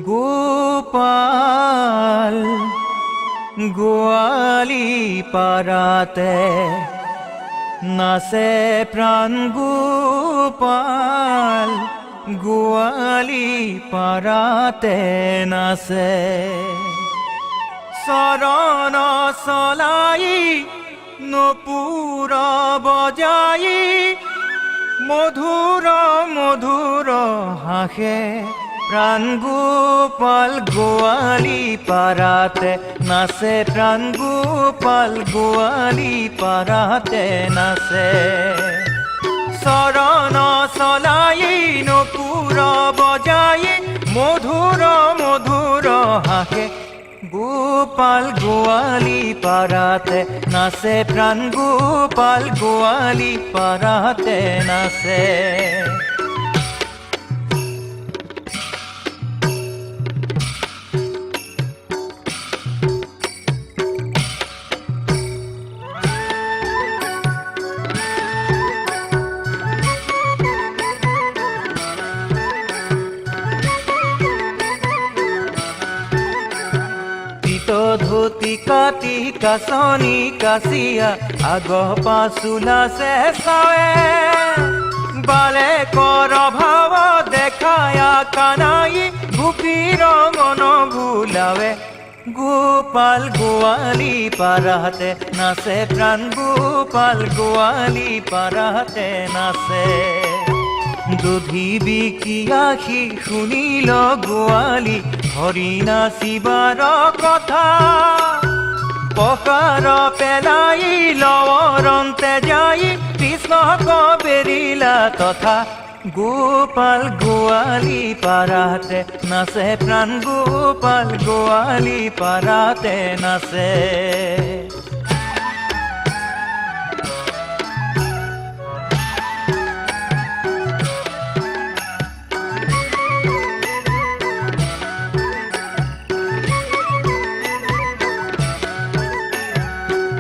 গোপাল গোয়ালি পাড়াতে নাচে প্রাণ গোপাল গোয়ালি পাড়াতে নাচে চরণ চলাই নপুৰ বজাই মধুৰ মধুৰ হাসে প্রাণ গোপাল গোয়ালি পাড়াতে নাচে প্রাণ গোপাল গোয়ালি পাড়াতে নাচে চরণ চলাই নপুৰ বজাই মধুৰ মধুৰ হাসে গোপাল গোয়ালি পাড়াতে নাচে প্রাণ গোপাল গোয়ালি পাড়াতে নাচে ধুতি কাটি কাচনি কাচিয়া আগ পাচুলা চেঁচাৱে বালে কৰ ভাৱ দেখায়া কানাই গোপীৰ মন ভুলাৱে গোপাল গোয়ালি পাড়াতে নাচে প্রাণ গোপাল গোয়ালি পাড়াতে নাচে দুধি বিকি আহি শুনিল গোয়ালি হৰি নাচিবাৰ কথা পকাৰ পেলাই লৱৰন্তে যাই কৃষ্ণক বেৰিলা তথা গোপাল গোয়ালি পাড়াতে নাচে প্রাণ গোপাল গোয়ালি পাড়াতে নাচে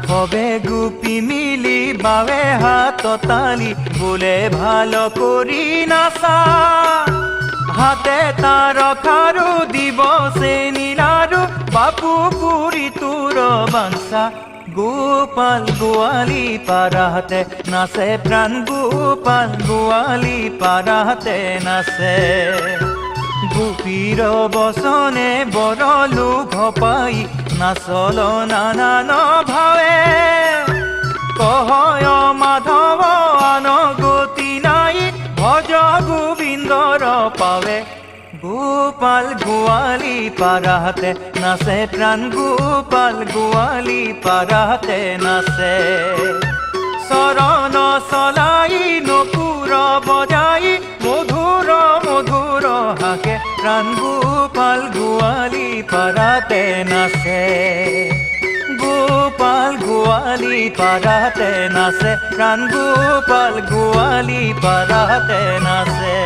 সবে গোপী মিলি বাৱে হাত তালি বোলে ভালো কৰি নাচা হাতে তাৰ খাৰু দিব চেনিলাৰু বাপু পুৰি তোৰ বাঞ্চা গোপাল গোয়ালি পাড়াতে নাচে প্রাণ গোপাল গোয়ালি পাড়াতে নাচে গোপীৰ বচনে বৰ লোভ পাই নাচল নানান ভাৱে কহয় মাধৱ আন গতি নাই ভজ গোবিন্দৰ পাৱে গোপাল গোয়ালি পাড়াতে নাচে প্রাণ গোপাল গোয়ালি পাড়াতে নাচে চরণ চলাই নপুৰ বজাই মধুৰ মধুৰ হাসে প্রাণ গোপাল গোয়ালি পাড়াতে নাচে গোপাল গোয়ালি পাড়াতে নাচে প্রাণ গোপাল গোয়ালি পাড়াতে নাচে